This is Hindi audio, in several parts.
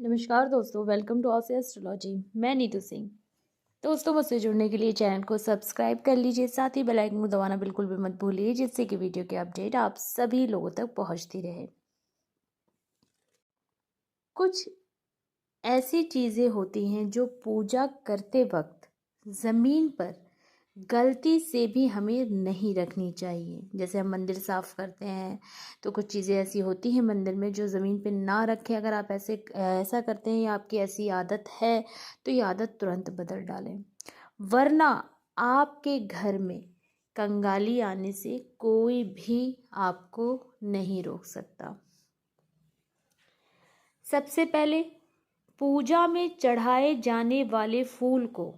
नमस्कार दोस्तों, वेलकम टू ऑसी एस्ट्रोलॉजी। मैं नीतू सिंह। दोस्तों, मुझसे जुड़ने के लिए चैनल को सब्सक्राइब कर लीजिए, साथ ही बेल आइकन को दबाना बिल्कुल भी मत भूलिए, जिससे कि वीडियो की अपडेट आप सभी लोगों तक पहुंचती रहे। कुछ ऐसी चीज़ें होती हैं जो पूजा करते वक्त ज़मीन पर गलती से भी हमें नहीं रखनी चाहिए। जैसे हम मंदिर साफ़ करते हैं तो कुछ चीज़ें ऐसी होती हैं मंदिर में जो ज़मीन पे ना रखें। अगर आप ऐसा करते हैं या आपकी ऐसी आदत है तो ये आदत तुरंत बदल डालें, वरना आपके घर में कंगाली आने से कोई भी आपको नहीं रोक सकता। सबसे पहले, पूजा में चढ़ाए जाने वाले फूल को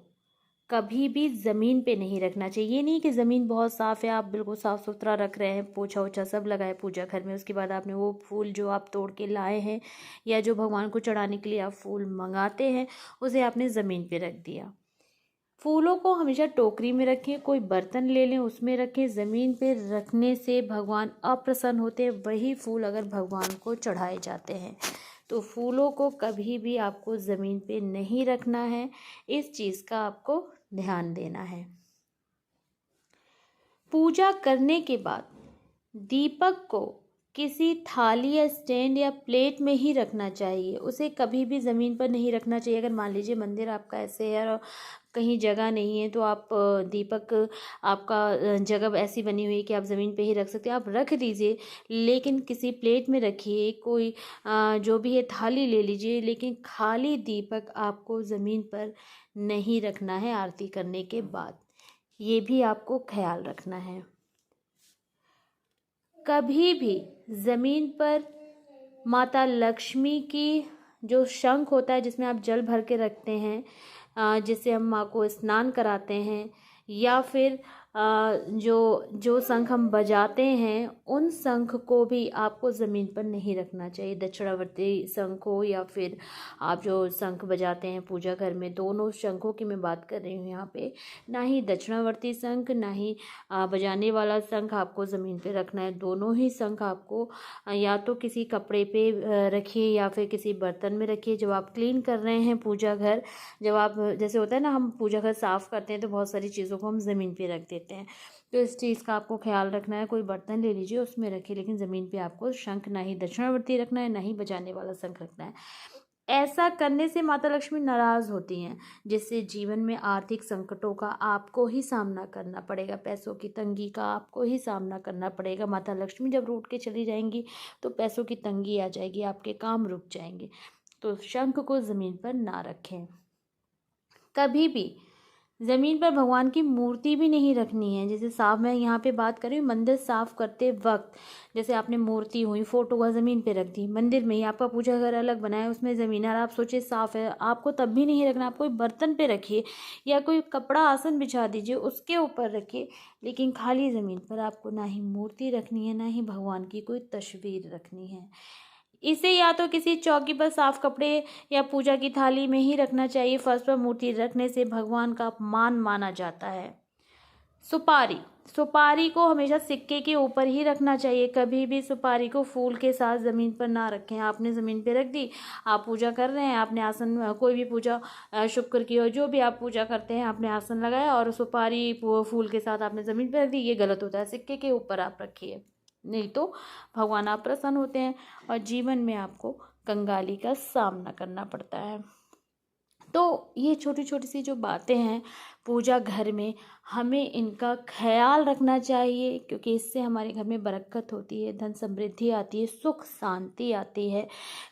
कभी भी ज़मीन पे नहीं रखना चाहिए। ये नहीं कि ज़मीन बहुत साफ़ है, आप बिल्कुल साफ़ सुथरा रख रहे हैं, पोछा ओछा सब लगाए पूजा घर में, उसके बाद आपने वो फूल जो आप तोड़ के लाए हैं या जो भगवान को चढ़ाने के लिए आप फूल मंगाते हैं उसे आपने ज़मीन पे रख दिया। फूलों को हमेशा टोकरी में रखें, कोई बर्तन ले लें उसमें रखें। ज़मीन पे रखने से भगवान अप्रसन्न होते हैं। वही फूल अगर भगवान को चढ़ाए जाते हैं तो फूलों को कभी भी आपको ज़मीन पे नहीं रखना है। इस चीज़ का आपको ध्यान देना है। पूजा करने के बाद दीपक को किसी थाली या स्टैंड या प्लेट में ही रखना चाहिए, उसे कभी भी ज़मीन पर नहीं रखना चाहिए। अगर मान लीजिए मंदिर आपका ऐसे है और कहीं जगह नहीं है तो आप दीपक आपका जगह ऐसी बनी हुई है कि आप ज़मीन पे ही रख सकते हैं, आप रख दीजिए, लेकिन किसी प्लेट में रखिए। कोई जो भी है थाली ले लीजिए, लेकिन खाली दीपक आपको ज़मीन पर नहीं रखना है आरती करने के बाद। ये भी आपको ख्याल रखना है। कभी भी ज़मीन पर माता लक्ष्मी की जो शंख होता है जिसमें आप जल भर के रखते हैं, जिससे हम माँ को स्नान कराते हैं, या फिर जो जो शंख हम बजाते हैं उन शंख को भी आपको ज़मीन पर नहीं रखना चाहिए। दक्षिणावर्ती शंख हो या फिर आप जो शंख बजाते हैं पूजा घर में, दोनों शंखों की मैं बात कर रही हूँ यहाँ पे। ना ही दक्षिणावर्ती शंख ना ही बजाने वाला शंख आपको ज़मीन पे रखना है। दोनों ही शंख आपको या तो किसी कपड़े पे रखिए या फिर किसी बर्तन में रखिए। जब आप क्लीन कर रहे हैं पूजा घर, जब आप जैसे होता है ना, हम पूजा घर साफ़ करते हैं तो बहुत सारी चीज़ों को हम ज़मीन पे रख देते हैं, तो इस चीज़ का आपको ख्याल रखना है। कोई बर्तन ले लीजिए उसमें रखिए, लेकिन ज़मीन पे आपको शंख ना ही दक्षिणावर्ती रखना है ना ही बजाने वाला शंख रखना है। ऐसा करने से माता लक्ष्मी नाराज़ होती हैं, जिससे जीवन में आर्थिक संकटों का आपको ही सामना करना पड़ेगा, पैसों की तंगी का आपको ही सामना करना पड़ेगा। माता लक्ष्मी जब रूठ के चली जाएंगी तो पैसों की तंगी आ जाएगी, आपके काम रुक जाएंगे। तो शंख को ज़मीन पर ना रखें। कभी भी ज़मीन पर भगवान की मूर्ति भी नहीं रखनी है। जैसे साफ, मैं यहाँ पे बात कर रही हूँ मंदिर साफ़ करते वक्त, जैसे आपने मूर्ति हुई फ़ोटो हुआ ज़मीन पे रख दी, मंदिर में ही आपका पूजा घर अलग बनाया उसमें ज़मीन है और आप सोचे साफ़ है, आपको तब भी नहीं रखना। आप कोई बर्तन पे रखिए या कोई कपड़ा आसन बिछा दीजिए उसके ऊपर रखिए, लेकिन खाली ज़मीन पर आपको ना ही मूर्ति रखनी है ना ही भगवान की कोई तस्वीर रखनी है। इसे या तो किसी चौकी पर साफ कपड़े या पूजा की थाली में ही रखना चाहिए। फर्श पर मूर्ति रखने से भगवान का अपमान माना जाता है। सुपारी सुपारी को हमेशा सिक्के के ऊपर ही रखना चाहिए। कभी भी सुपारी को फूल के साथ ज़मीन पर ना रखें। आपने ज़मीन पे रख दी, आप पूजा कर रहे हैं, आपने आसन, कोई भी पूजा, शुक्र की हो जो भी आप पूजा करते हैं, आपने आसन लगाया और सुपारी फूल के साथ आपने ज़मीन पर रख दी, ये गलत होता है। सिक्के के ऊपर आप रखिए, नहीं तो भगवान आप प्रसन्न होते हैं और जीवन में आपको कंगाली का सामना करना पड़ता है। तो ये छोटी छोटी सी जो बातें हैं पूजा घर में, हमें इनका ख्याल रखना चाहिए, क्योंकि इससे हमारे घर में बरकत होती है, धन समृद्धि आती है, सुख शांति आती है,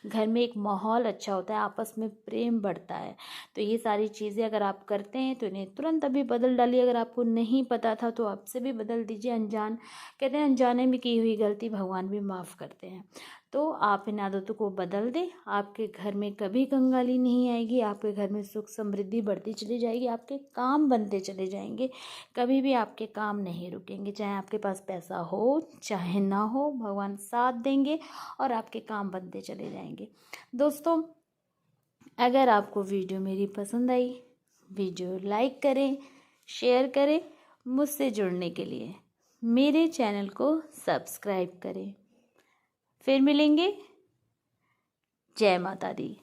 घर में एक माहौल अच्छा होता है, आपस में प्रेम बढ़ता है। तो ये सारी चीज़ें अगर आप करते हैं तो इन्हें तुरंत अभी बदल डालिए। अगर आपको नहीं पता था तो आपसे भी बदल दीजिए। कहते हैं अनजाने में की हुई गलती भगवान भी माफ़ करते हैं। तो आप इन आदतों को बदल दें, आपके घर में कभी कंगाली नहीं आएगी, आपके घर में सुख समृद्धि बढ़ती चली जाएगी, आपके काम बनते चले जाएंगे, कभी भी आपके काम नहीं रुकेंगे। चाहे आपके पास पैसा हो चाहे ना हो, भगवान साथ देंगे और आपके काम बनते चले जाएंगे। दोस्तों, अगर आपको वीडियो मेरी पसंद आई, वीडियो लाइक करें, शेयर करें। मुझसे जुड़ने के लिए मेरे चैनल को सब्सक्राइब करें। फिर मिलेंगे। जय माता दी।